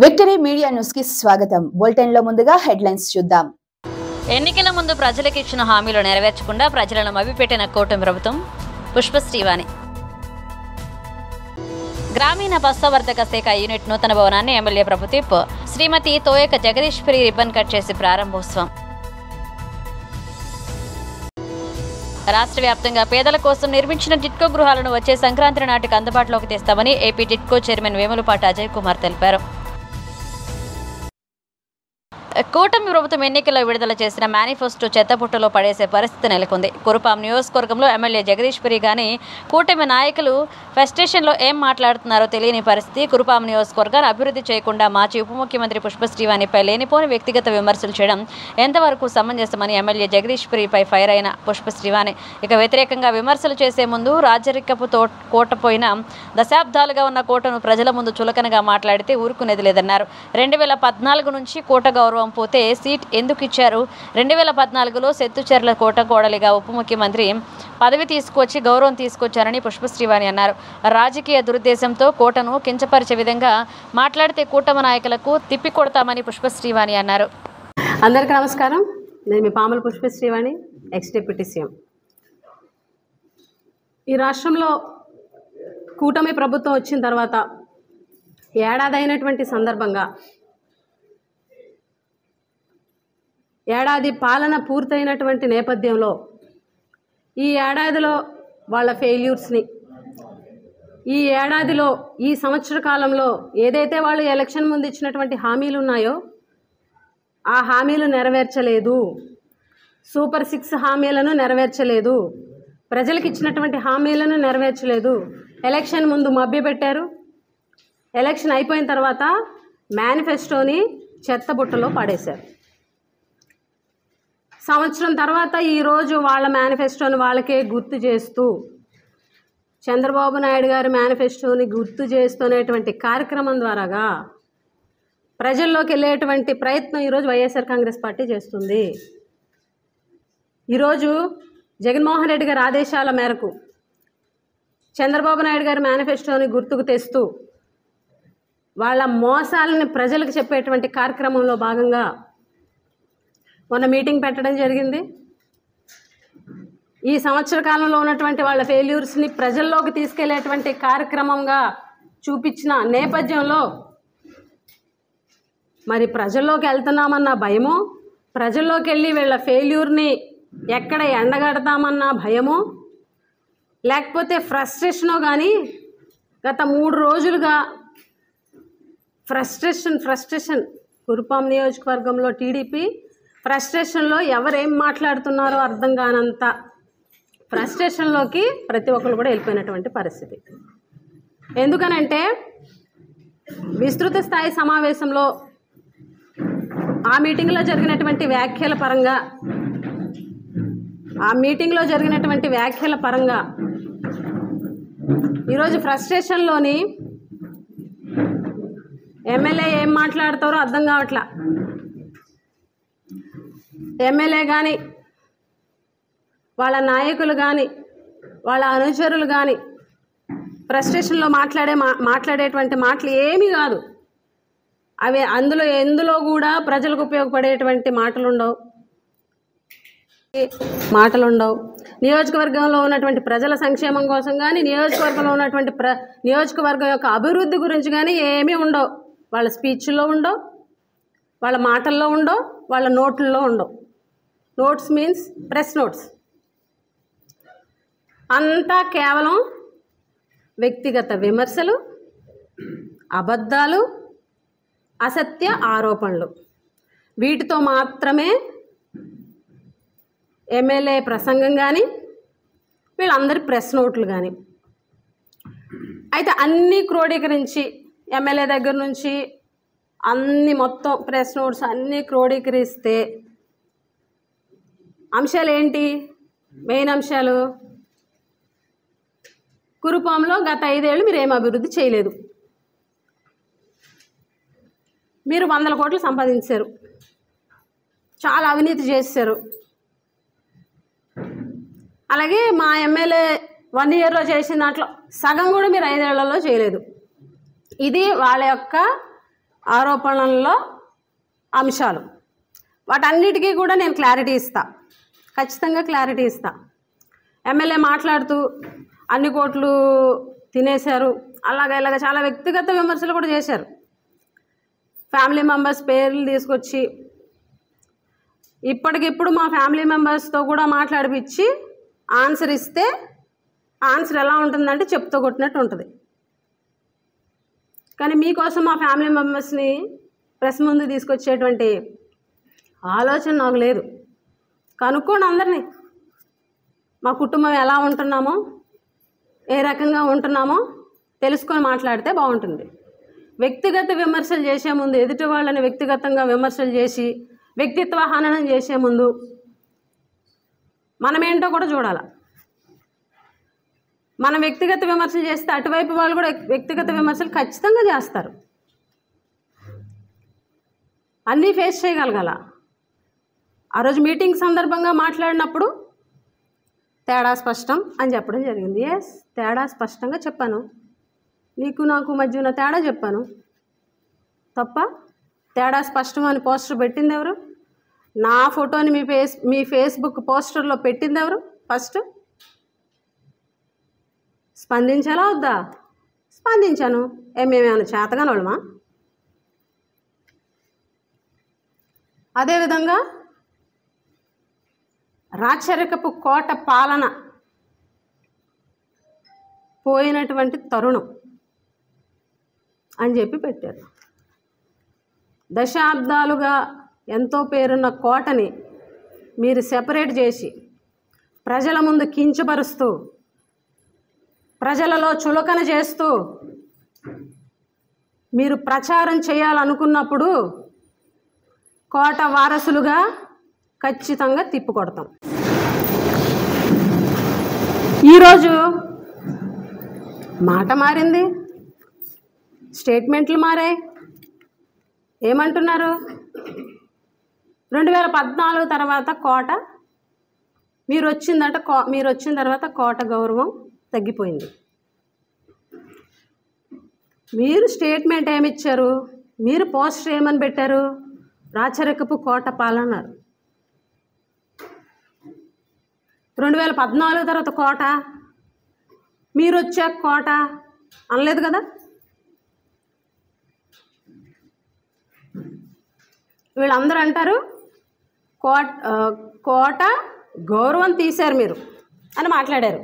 Victory media news కి స్వాగతం. Bulletin లో ముందుగా హెడ్లైన్స్ చూద్దాం. ఎన్నికల ముందు ప్రజలకు ఇచ్చిన హామీలు నెరవేర్చకుండా ప్రజలను మభ్యపెట్టిన కూటమి ప్రభుత్వం. పుష్పశ్రీవాణి. గ్రామీణ పశుసంవర్ధక శాఖ యూనిట్ నూతన భవనాన్ని ఎమ్మెల్యే ప్రభుత్వ శ్రీమతి తోయక జగదీశ్వరి రిబ్బన్ కట్ చేసి ప్రారంభోత్సవం. రాష్ట్ర వ్యాప్తంగా పేదల కోసం నిర్మించిన టిట్కో గృహాలను వచ్చే సంక్రాంతి నాటికి అందుబాటులోకి తెస్తామని ఏపీ టిట్కో చైర్మన్ వేములపాటి అజయ్ కుమార్ తెలిపారు. కూటమి ప్రభుత్వం ఎన్నికల్లో విడుదల చేసిన మేనిఫెస్టో చెత్తపుట్టలో పడేసే పరిస్థితి నెలకొంది. కురుపాం నియోజకవర్గంలో ఎమ్మెల్యే జగదీశ్వరి గాని కూటమి నాయకులు ఫెస్టేషన్లో ఏం మాట్లాడుతున్నారో తెలియని పరిస్థితి. కురుపాం నియోజకవర్గాన్ని అభివృద్ధి చేయకుండా మాజీ ఉప ముఖ్యమంత్రి పుష్పశ్రీవాణిపై లేనిపోని వ్యక్తిగత విమర్శలు చేయడం ఎంతవరకు సమంజసమని ఎమ్మెల్యే జగదీశ్వరిపై ఫైర్ అయిన పుష్పశ్రీవాణి ఇక వ్యతిరేకంగా విమర్శలు చేసే ముందు రాజరికపు కోటపోయిన దశాబ్దాలుగా ఉన్న కోటను ప్రజల ముందు చులకనగా మాట్లాడితే ఊరుకునేది లేదన్నారు. 2014 నుంచి కోట గౌరవం పోతే సీట్ ఎందుకు ఇచ్చారు? 2014లో సెత్తుచెర్ల కోట కోడలిగా ఉప ముఖ్యమంత్రి పదవి తీసుకొచ్చి గౌరవం తీసుకొచ్చారని పుష్పశ్రీవాణి అన్నారు. రాజకీయ దురుద్దేశంతో కోటను కించపరిచే విధంగా మాట్లాడితే కూటమి నాయకులకు తిప్పికొడతామని పుష్పశ్రీవాణి అన్నారు. అందరికీ నమస్కారం. నేను మీ పాముల పుష్పశ్రీవాణి, ఎక్స్ డిప్యూటీ సీఎం. ఈ రాష్ట్రంలో కూటమి ప్రభుత్వం వచ్చిన తర్వాత ఏడాది అయినటువంటి సందర్భంగా ఏడాది పాలన పూర్తయినటువంటి నేపథ్యంలో ఈ ఏడాదిలో వాళ్ళ ఫెయిల్యూర్స్ని, ఈ ఏడాదిలో ఈ సంవత్సర కాలంలో ఏదైతే వాళ్ళు ఎలక్షన్ ముందు ఇచ్చినటువంటి హామీలు ఉన్నాయో ఆ హామీలు నెరవేర్చలేదు. సూపర్ 6 హామీలను నెరవేర్చలేదు. ప్రజలకు ఇచ్చినటువంటి హామీలను నెరవేర్చలేదు. ఎలక్షన్ ముందు మభ్యపెట్టారు. ఎలక్షన్ అయిపోయిన తర్వాత మేనిఫెస్టోని చెత్తబుట్టలో పడేశారు. సంవత్సరం తర్వాత ఈరోజు వాళ్ళ మేనిఫెస్టోని వాళ్ళకే గుర్తు చేస్తూ, చంద్రబాబు నాయుడు గారి మేనిఫెస్టోని గుర్తు చేస్తున్నటువంటి కార్యక్రమం ద్వారాగా ప్రజల్లోకి వెళ్ళేటువంటి ప్రయత్నం ఈరోజు వైఎస్ఆర్ కాంగ్రెస్ పార్టీ చేస్తుంది. ఈరోజు జగన్మోహన్ రెడ్డి గారి ఆదేశాల మేరకు చంద్రబాబు నాయుడు గారి మేనిఫెస్టోని గుర్తుకు తెస్తూ వాళ్ళ మోసాలని ప్రజలకు చెప్పేటువంటి కార్యక్రమంలో భాగంగా మొన్న మీటింగ్ పెట్టడం జరిగింది. ఈ సంవత్సర కాలంలో ఉన్నటువంటి వాళ్ళ ఫెయిల్యూర్స్ని ప్రజల్లోకి తీసుకెళ్లేటువంటి కార్యక్రమంగా చూపించిన నేపథ్యంలో మరి ప్రజల్లోకి వెళ్తున్నామన్న భయమో, ప్రజల్లోకి వెళ్ళి వీళ్ళ ఫెయిల్యూర్ని ఎక్కడ ఎండగడతామన్న భయమో, లేకపోతే ఫ్రస్ట్రేషనో కానీ గత 3 రోజులుగా ఫ్రస్ట్రేషన్ కురుపాం నియోజకవర్గంలో టీడీపీ ఫ్రస్ట్రేషన్లో ఎవరేం మాట్లాడుతున్నారో అర్థం కానంత ఫ్రస్ట్రేషన్లోకి ప్రతి ఒక్కరు కూడా వెళ్ళిపోయినటువంటి పరిస్థితి. ఎందుకనంటే విస్తృత స్థాయి సమావేశంలో ఆ మీటింగ్లో జరిగినటువంటి వ్యాఖ్యల పరంగా ఈరోజు ఫ్రస్ట్రేషన్లోని ఎమ్మెల్యే ఏం మాట్లాడతారో అర్థం కావట్లా. ఎమ్మెల్యే కానీ, వాళ్ళ నాయకులు కానీ, వాళ్ళ అనుచరులు కానీ ఫ్రస్ట్రేషన్లో మాట్లాడేటువంటి మాటలు ఏమీ కాదు. అవి ఎందులో కూడా ప్రజలకు ఉపయోగపడేటువంటి మాటలుండవు. నియోజకవర్గంలో ఉన్నటువంటి ప్రజల సంక్షేమం కోసం కానీ, నియోజకవర్గంలో ఉన్నటువంటి నియోజకవర్గం యొక్క అభివృద్ధి గురించి కానీ ఏమీ ఉండవు. వాళ్ళ స్పీచ్ల్లో ఉండవు, వాళ్ళ మాటల్లో ఉండవు, వాళ్ళ నోట్లలో ఉండవు. Notes means press notes. అంతా కేవలం వ్యక్తిగత విమర్శలు, అబద్ధాలు, అసత్య ఆరోపణలు. వీటితో మాత్రమే ఎమ్మెల్యే ప్రసంగం కానీ, వీళ్ళందరి ప్రెస్ నోట్లు కానీ. అయితే అన్నీ క్రోడీకరించి ఎమ్మెల్యే దగ్గర నుంచి అన్ని మొత్తం ప్రెస్ నోట్స్ అన్నీ క్రోడీకరిస్తే అంశాలు ఏంటి? మెయిన్ అంశాలు, కురుపాంలో గత 5 ఏళ్ళు మీరు ఏం అభివృద్ధి చేయలేదు. మీరు 100 కోట్లు సంపాదించారు, చాలా అవినీతి చేశారు. అలాగే మా ఎమ్మెల్యే 1 ఇయర్లో చేసిన దాంట్లో సగం కూడా మీరు 5 ఏళ్లలో చేయలేదు. ఇది వాళ్ళ యొక్క ఆరోపణల్లో అంశాలు వాటన్నిటికీ కూడా నేను క్లారిటీ ఇస్తా, ఖచ్చితంగా క్లారిటీ ఇస్తా. ఎమ్మెల్యే మాట్లాడుతూ అన్ని కోట్లు తినేశారు ఇలాగ చాలా వ్యక్తిగత విమర్శలు కూడా చేశారు. ఫ్యామిలీ మెంబర్స్ పేర్లు తీసుకొచ్చి ఇప్పటికిప్పుడు మా ఫ్యామిలీ మెంబర్స్తో కూడా మాట్లాడిపించి ఆన్సర్ ఇస్తే ఆన్సర్ ఎలా ఉంటుందంటే చెప్తూ కొట్టినట్టు ఉంటుంది. కానీ మీకోసం మా ఫ్యామిలీ మెంబర్స్ని ప్రెస్ ముందు తీసుకొచ్చేటువంటి ఆలోచన నాకు లేదు. కనుక్కోండి అందరినీ, మా కుటుంబం ఎలా ఉంటున్నామో ఏ రకంగా ఉంటున్నామో తెలుసుకొని మాట్లాడితే బాగుంటుంది. వ్యక్తిగత విమర్శలు చేసే ముందు, ఎదుటి వాళ్ళని వ్యక్తిగతంగా విమర్శలు చేసి వ్యక్తిత్వ హననం చేసే ముందు మనమేంటో కూడా చూడాలి. మనం వ్యక్తిగత విమర్శలు చేస్తే అటువైపు వాళ్ళు కూడా వ్యక్తిగత విమర్శలు ఖచ్చితంగా చేస్తారు. అన్నీ ఫేస్ చేయగలగాల. ఆ రోజు మీటింగ్ సందర్భంగా మాట్లాడినప్పుడు తేడా స్పష్టం అని చెప్పడం జరిగింది. ఎస్, తేడా స్పష్టంగా చెప్పాను. నీకు నాకు మధ్య ఉన్న తేడా చెప్పాను. తప్ప తేడా స్పష్టం అని పోస్టర్ పెట్టింది ఎవరు? నా ఫోటోని మీ ఫేస్బుక్ పోస్టర్లో పెట్టింది ఎవరు? ఫస్ట్ స్పందించాలా వద్దా? స్పందించాను. మేమేమైనా చేతగాని వాళ్ళమా? అదేవిధంగా రాచరికపు కోట పాలన పోయినటువంటి తరుణం అని చెప్పి పెట్టారు. దశాబ్దాలుగా ఎంతో పేరున్న కోటని మీరు సెపరేట్ చేసి ప్రజల ముందు కించపరుస్తూ ప్రజలలో చులకన చేస్తూ మీరు ప్రచారం చేయాలనుకున్నప్పుడు కోట వారసులుగా ఖచ్చితంగా తిప్పికొడతాం. ఈరోజు మాట మారింది, స్టేట్మెంట్లు మారాయి. ఏమంటున్నారు? 2014 తర్వాత కోట మీరు వచ్చిన తర్వాత కోట గౌరవం తగ్గిపోయింది. మీరు స్టేట్మెంట్ ఏమిచ్చారు? మీరు పోస్టర్ ఏమని పెట్టారు? రాచరికపు కోట పాలన. 2014 తర్వాత కోట, మీరు వచ్చాక కోట అనలేదు కదా. వీళ్ళందరూ అంటారు కోట గౌరవం తీశారు మీరు అని మాట్లాడారు.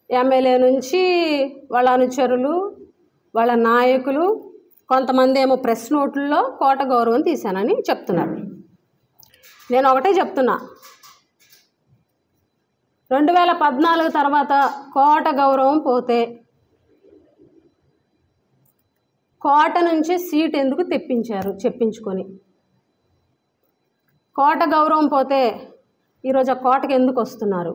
ఎమ్మెల్యే నుంచి వాళ్ళ అనుచరులు, వాళ్ళ నాయకులు, కొంతమంది ఏమో ప్రెస్ నోట్లలో కోట గౌరవం తీశానని చెప్తున్నారు. నేను ఒకటే చెప్తున్నా, 2014 తర్వాత కోట గౌరవం పోతే కోట నుంచి సీట్ ఎందుకు తెప్పించారు చెప్పించుకొని? కోట గౌరవం పోతే ఈరోజు ఆ కోటకి ఎందుకు వస్తున్నారు?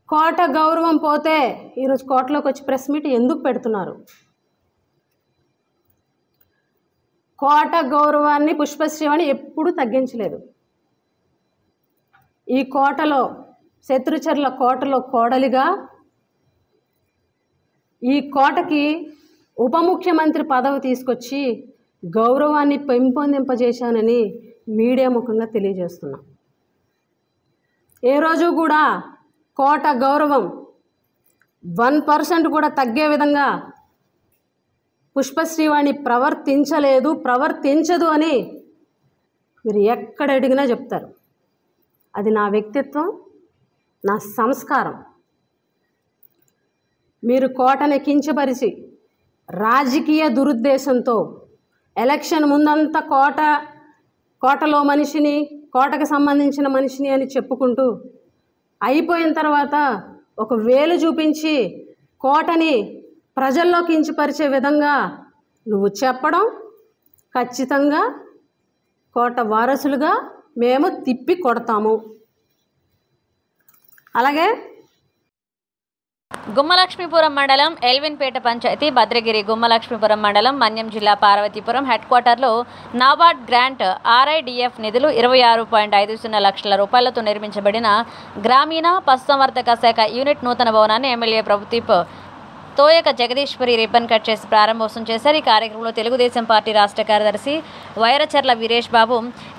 కోట గౌరవం పోతే ఈరోజు కోటలోకి వచ్చి ప్రెస్ మీట్ ఎందుకు పెడుతున్నారు? కోట గౌరవాన్ని పుష్పశ్రీవాణి ఎప్పుడూ తగ్గించలేదు. ఈ కోటలో, శత్రుచర్ల కోటలో కోడలిగా ఈ కోటకి ఉప ముఖ్యమంత్రి పదవి తీసుకొచ్చి గౌరవాన్ని పెంపొందింపజేశానని మీడియా ముఖంగా తెలియజేస్తున్నా. ఏ రోజు కూడా కోట గౌరవం 1% కూడా తగ్గే విధంగా పుష్పశ్రీవాణి ప్రవర్తించలేదు, ప్రవర్తించదు అని మీరు ఎక్కడ అడిగినా చెప్తారు. అది నా వ్యక్తిత్వం, నా సంస్కారం. మీరు కోటని కించపరిచి రాజకీయ దురుద్దేశంతో ఎలక్షన్ ముందంతా కోటలో మనిషిని, కోటకు సంబంధించిన మనిషిని అని చెప్పుకుంటూ అయిపోయిన తర్వాత ఒక వేలు చూపించి కోటని ప్రజల్లో కించపరిచే విధంగా నువ్వు చెప్పడం, ఖచ్చితంగా కోట వారసులుగా మేము తిప్పి కొడతాము. అలాగే గుమ్మలక్ష్మీపురం మండలం ఎల్విన్పేట పంచాయతీ భద్రగిరి గుమ్మలక్ష్మీపురం మండలం మన్యం జిల్లా పార్వతీపురం హెడ్ క్వార్టర్లో నాబార్డ్ గ్రాంట్ RIDF నిధులు 26.50 లక్షల రూపాయలతో నిర్మించబడిన గ్రామీణ పశుసంవర్ధక శాఖ యూనిట్ నూతన భవనాన్ని MLA Prabhudeep Toyaka Jagadishwari ribbon cut చేసి ప్రారంభోత్సవం చేశారు. ఈ కార్యక్రమంలో తెలుగుదేశం పార్టీ రాష్ట్ర కార్యదర్శి వైరచర్ల వీరేష్ బాబు,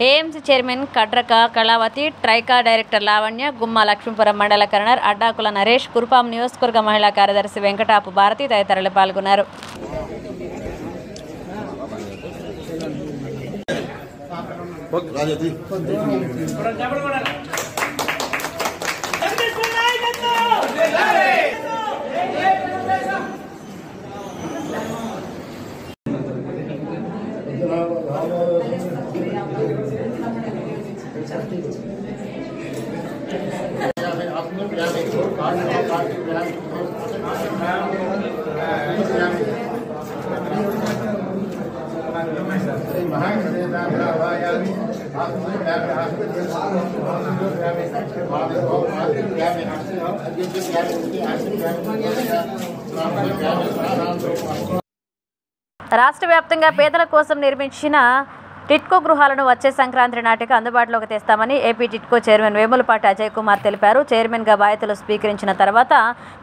ఏఎంసీ చైర్మన్ కడ్రక కళావతి, ట్రైకా డైరెక్టర్ లావణ్య, గుమ్మ లక్ష్మీపురం మండల కరణర్ అడ్డాకుల నరేష్, కురుపాం నియోజకవర్గ మహిళా కార్యదర్శి వెంకటాపు భారతి తదితరులు పాల్గొన్నారు. రాష్ట్ర వ్యాప్తంగా పేదల కోసం నిర్మించిన టిట్కో గృహాలను వచ్చే సంక్రాంతి నాటికి అందుబాటులోకి తెస్తామని ఏపీ టిట్కో చైర్మన్ వేములపాటి అజయ్ కుమార్ తెలిపారు. చైర్మన్గా బాధ్యతలు స్వీకరించిన తర్వాత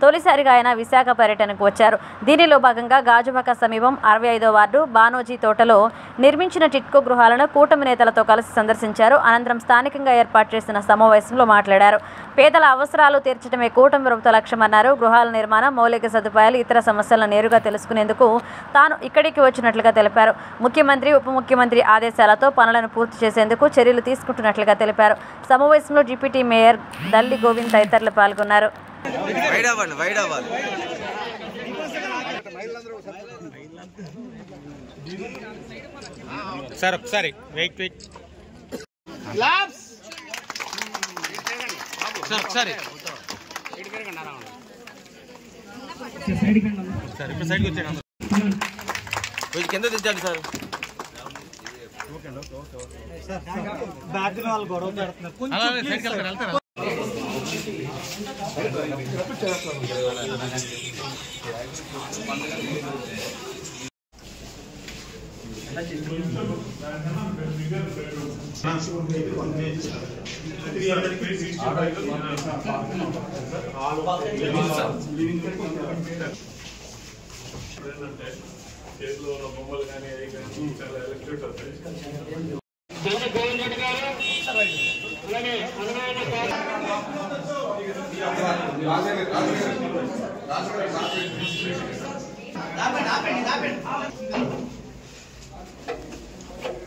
తొలిసారిగా ఆయన విశాఖ పర్యటనకు వచ్చారు. దీనిలో భాగంగా గాజువాక సమీపం 65వ వార్డు బానోజీ తోటలో నిర్మించిన టిట్కో గృహాలను కూటమి నేతలతో కలిసి సందర్శించారు. అనంతరం స్థానికంగా ఏర్పాటు చేసిన సమావేశంలో మాట్లాడారు. పేదల అవసరాలు తీర్చడమే కూటమి ప్రభుత్వ లక్ష్యమన్నారు. గృహాల నిర్మాణం, మౌలిక సదుపాయాలు, ఇతర సమస్యలను నేరుగా తెలుసుకునేందుకు తాను ఇక్కడికి వచ్చినట్లుగా తెలిపారు. ముఖ్యమంత్రి, ఉప ముఖ్యమంత్రి ఆదేశాలతో పనులను పూర్తి చేసేందుకు చర్యలు తీసుకుంటున్నట్లుగా తెలిపారు. సమావేశంలో డిప్యూటీ మేయర్ దల్లి గోవింద్ తదితరులు పాల్గొన్నారు. కింద తెచ్చాడు సార్. చేతిలో ఉన్న బొమ్మలు కానీ చాలా ఎలక్ట్రిక్ వస్తాయి.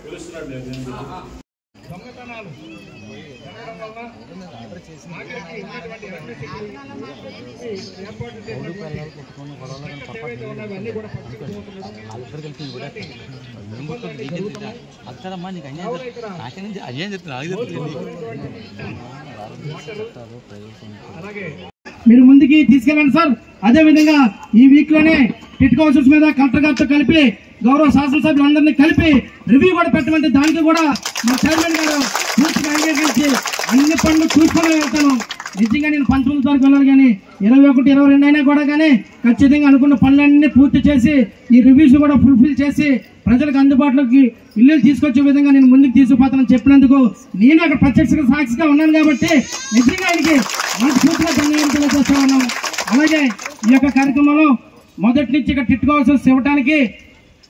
తెలుస్తున్నాడు దొంగతనాలు అక్కడమ్మా నీకు అన్యాయం చెప్తున్నా మీరు ముందుకి తీసుకెళ్ళండి సార్. అదే విధంగా ఈ వీక్ లోనే టిట్కో హౌసెస్ మీద కలెక్టర్ గారితో కలిపి గౌరవ శాసనసభ్యులందరినీ కలిపి రివ్యూ కూడా పెట్టమంటే దానికి కూడా మా చైర్మన్ గారు పూర్తిగా అంగీకరించి అన్ని పనులు చూసుకొని వెళ్తాను. నిజంగా నేను 19 వరకు వెళ్ళాలి కానీ 21, 22 అయినా కూడా కానీ ఖచ్చితంగా అనుకున్న పనులన్నీ పూర్తి చేసి ఈ రివ్యూస్ కూడా ఫుల్ఫిల్ చేసి ప్రజలకు అందుబాటులోకి ఇల్లు తీసుకొచ్చే విధంగా నేను ముందుకు తీసుకుపోతానని చెప్పినందుకు నేను అక్కడ ప్రత్యక్ష సాక్షిగా ఉన్నాను కాబట్టి నిజంగా ఆయనకి మనస్ఫూర్తిగా ధన్యవాదాలు తెలియజేస్తా ఉన్నాం. అలాగే ఈ యొక్క కార్యక్రమంలో మొదటి నుంచి ఇక్కడ టిట్కో హౌసెస్ ఇవ్వడానికి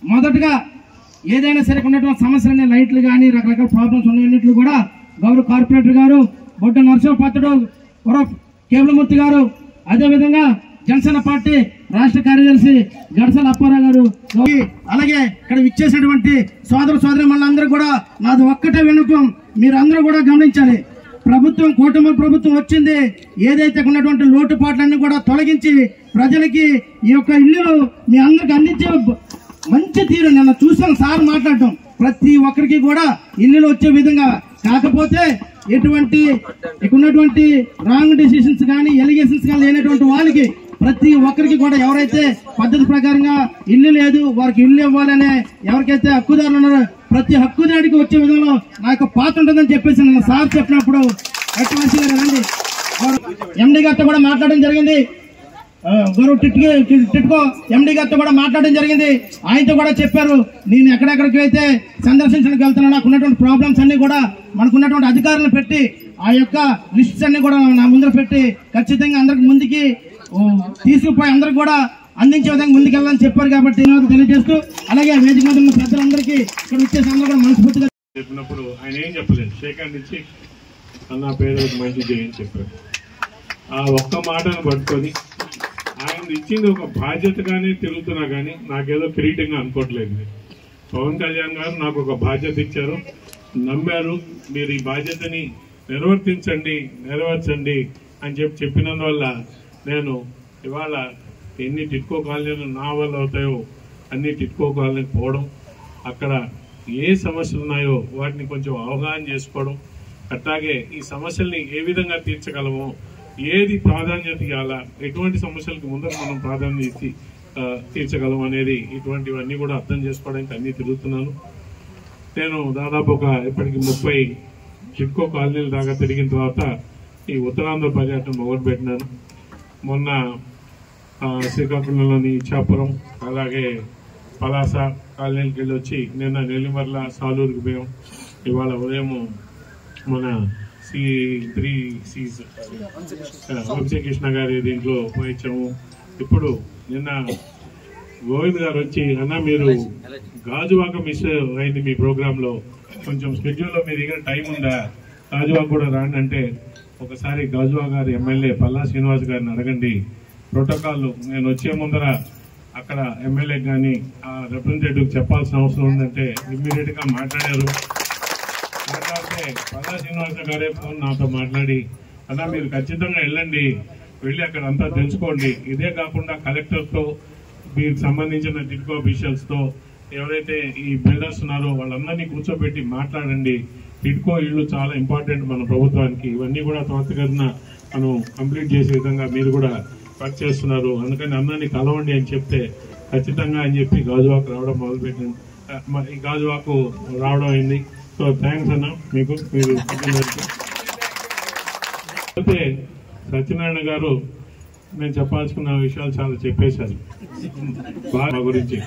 మొదటగా ఏదైనా సరే ఉన్నటువంటి సమస్యలన్నీ లైట్లు కానీ రకరకాల ప్రాబ్లమ్స్ ఉన్నాయన్నింటిలో కూడా గౌరవ కార్పొరేటర్ గారు బొడ్డ నరసింహపాత్రుడు కేబులమూర్తి గారు, అదేవిధంగా జనసేన పార్టీ రాష్ట్ర కార్యదర్శి గడసల అప్పారావు గారు, అలాగే ఇక్కడ విచ్చేసినటువంటి సోదర సోదరీమణులందరూ కూడా నాది ఒక్కటే విన్నపం, మీరందరూ కూడా గమనించాలి. కూటమి ప్రభుత్వం వచ్చింది, ఏదైతే ఉన్నటువంటి లోటుపాట్లన్నీ కూడా తొలగించి ప్రజలకి ఈ యొక్క ఇల్లులు మీ అందరికి అందించే మంచి తీరు నిన్న చూసాను సార్ మాట్లాడటం. ప్రతి ఒక్కరికి కూడా ఇల్లులు వచ్చే విధంగా, కాకపోతే ఎటువంటి ఉన్నటువంటి రాంగ్ డెసిషన్స్ కానీ ఎలిగేషన్స్ కానీ లేనటువంటి వాళ్ళకి ప్రతి ఒక్కరికి కూడా ఎవరైతే పద్ధతి ప్రకారంగా ఇల్లు లేదు వారికి ఇల్లు ఇవ్వాలనే ఎవరికైతే హక్కుదారులు ఉన్నారో ప్రతి హక్కుదారికి వచ్చే విధంలో నా యొక్క పాత్ర ఉంటుందని చెప్పేసి నిన్న సార్ చెప్పినప్పుడు ఎండి గారితో కూడా మాట్లాడడం జరిగింది. గౌరవ టిట్కో ఎండి గారితో కూడా మాట్లాడడం జరిగింది. ఆయనతో కూడా చెప్పారు, నేను ఎక్కడెక్కడికి అయితే సందర్శించడానికి వెళ్తున్నా నాకు ఉన్నటువంటి ప్రాబ్లమ్స్ అన్ని కూడా మనకున్నటువంటి అధికారులను పెట్టి ఆ యొక్క లిస్ట్స్ అన్ని కూడా నా ముందర పెట్టి ఖచ్చితంగా అందరికి ముందుకి తీసుకుపోయి అందరికి కూడా అందించే విధంగా ముందుకెళ్ళాలని చెప్పారు కాబట్టి తెలియజేస్తూ, అలాగే వేదిక మీద ఉన్న పెద్దలందరికీ ఇక్కడ వచ్చేసి అందరూ కూడా మనస్ఫూర్తిగా చెప్పినప్పుడు ఆయన ఏం చెప్పలేదు, షేక్ హ్యాండ్ ఇచ్చి అన్న పేదలకు మంచి చేయని చెప్పారు. ఆ ఒక్క మాటను పట్టుకొని ఆయన ఇచ్చింది ఒక బాధ్యతగానే తిరుగుతున్నా కానీ నాకేదో కిరీటంగా అనుకోవట్లేదు. పవన్ కళ్యాణ్ గారు నాకు ఒక బాధ్యత ఇచ్చారు, నమ్మారు, మీరు ఈ బాధ్యతని నెరవేర్చండి అని చెప్పినందువల్ల నేను ఇవాళ ఎన్ని టిట్కో కాలనీలు నా వల్ల అవుతాయో అన్ని టిట్కో కాలనీకి పోవడం, అక్కడ ఏ సమస్యలు ఉన్నాయో వాటిని కొంచెం అవగాహన చేసుకోవడం, అట్లాగే ఈ సమస్యల్ని ఏ విధంగా తీర్చగలమో, ఏది ప్రాధాన్యత ఇవ్వాలా, ఎటువంటి సమస్యలకు ముందర మనం ప్రాధాన్యత ఇచ్చి తీర్చగలం అనేది ఇటువంటివన్నీ కూడా అర్థం చేసుకోవడానికి అన్ని తిరుగుతున్నాను. నేను దాదాపు ఇప్పటికి 30 టిట్కో కాలనీల దాకా తిరిగిన తర్వాత ఈ ఉత్తరాంధ్ర పర్యటన మొదలుపెట్టినాను. మొన్న శ్రీకాకుళంలోని ఇచ్చాపురం, అలాగే పలాస కాలనీకి వెళ్ళి వచ్చి నిన్న నెల్లిమర్ల సాలూరుకి పోయాం. ఇవాళ ఉదయం మన వంశీకృష్ణ గారి దీంట్లో పోయించాము. ఇప్పుడు నిన్న గోవింద్ గారు వచ్చి అన్న మీరు గాజువాక మిస్ అయింది మీ ప్రోగ్రాంలో, కొంచెం స్కెడ్యూల్లో మీ దగ్గర టైం ఉందా, గాజువాక కూడా రాండి అంటే, ఒకసారి గాజువాక గారి ఎమ్మెల్యే పల్లా శ్రీనివాస్ గారిని అడగండి, ప్రోటోకాల్ నేను వచ్చే ముందర అక్కడ ఎమ్మెల్యేకి కానీ ఆ రిప్రజెంటేటివ్కి చెప్పాల్సిన అవసరం ఉందంటే ఇమ్మీడియట్ గా మాట్లాడారు. మాట్లాడితే పల్లా శ్రీనివాస గారే ఫోన్ నాతో మాట్లాడి అలా మీరు ఖచ్చితంగా వెళ్ళండి, వెళ్ళి అక్కడ అంతా తెలుసుకోండి, ఇదే కాకుండా కలెక్టర్తో మీకు సంబంధించిన టిట్కో అఫీషియల్స్తో ఎవరైతే ఈ బిల్డర్స్ ఉన్నారో వాళ్ళందరినీ కూర్చోబెట్టి మాట్లాడండి, టిట్కో ఇళ్ళు చాలా ఇంపార్టెంట్ మన ప్రభుత్వానికి, ఇవన్నీ కూడా త్వరితగతిన మనం కంప్లీట్ చేసే విధంగా మీరు కూడా వర్క్ చేస్తున్నారు, అందుకని అందరినీ కలవండి అని చెప్తే ఖచ్చితంగా అని చెప్పి గాజువాకు రావడం మొదలుపెట్టింది. ఈ గాజువాకు రావడం అయింది. సో థ్యాంక్స్ అన్న మీకు, మీరు అయితే సత్యనారాయణ గారు నేను చెప్పాల్సుకున్న విషయాలు చాలా చెప్పేశారు బాగా గురించి.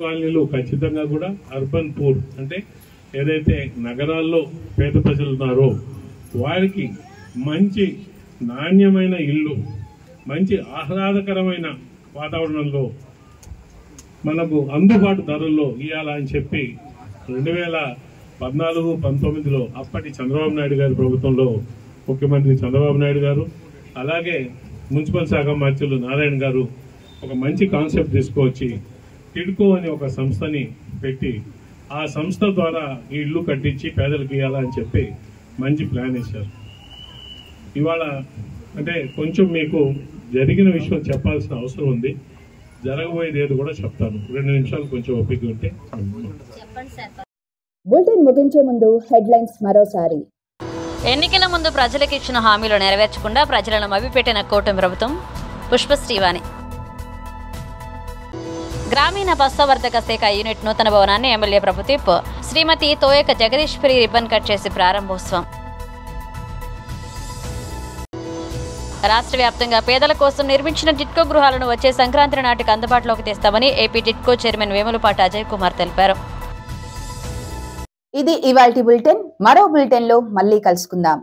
కాలనీలు ఖచ్చితంగా కూడా అర్బన్ పూర్ అంటే ఏదైతే నగరాల్లో పేద ప్రజలు ఉన్నారో వారికి మంచి నాణ్యమైన ఇల్లు, మంచి ఆహ్లాదకరమైన వాతావరణంలో మనకు అందుబాటు ధరల్లో ఇవ్వాలని చెప్పి 2014-19లో అప్పటి చంద్రబాబు నాయుడు గారి ప్రభుత్వంలో ముఖ్యమంత్రి చంద్రబాబు నాయుడు గారు, అలాగే మున్సిపల్ శాఖ మంత్రులు నారాయణ గారు ఒక మంచి కాన్సెప్ట్ తీసుకువచ్చి టిడ్కో అని ఒక సంస్థని పెట్టి ఆ సంస్థ ద్వారా ఈ ఇల్లు కట్టించి పేదలకు ఇవ్వాలని చెప్పి మంచి ప్లాన్ వేశారు. ఇవాళ అంటే కొంచెం మీకు జరిగిన విషయం చెప్పాల్సిన అవసరం ఉంది, జరగబోయేది ఏది కూడా చెప్తాను. 2 నిమిషాలు కొంచెం ఓపిక ఉంటే. బులెటిన్ ముగించే ముందు హెడ్లైన్స్ మరోసారి. ఎన్నికల ముందు ప్రజలకు ఇచ్చిన హామీలు నెరవేర్చకుండా ప్రజలను మభ్యపెట్టిన కూటమి ప్రభుత్వం. పుష్పశ్రీవాణి. గ్రామీణ పశుసంవర్ధక శాఖ యూనిట్ నూతన భవనాన్ని ఎమ్మెల్యే ప్రభుత్వ శ్రీమతి తోయక జగదీశ్వరి రిబ్బన్ కట్ చేసి ప్రారంభోత్సవం. రాష్ట్ర వ్యాప్తంగా పేదల కోసం నిర్మించిన టిట్కో గృహాలను వచ్చే సంక్రాంతి నాటికి అందుబాటులోకి తెస్తామని ఏపీ టిట్కో చైర్మన్ వేములపాటి అజయ్ కుమార్ తెలిపారు. ఇది ఇవాల్టి బులెటిన్. మరో బులెటిన్లో మళ్ళీ కలుసుకుందాం.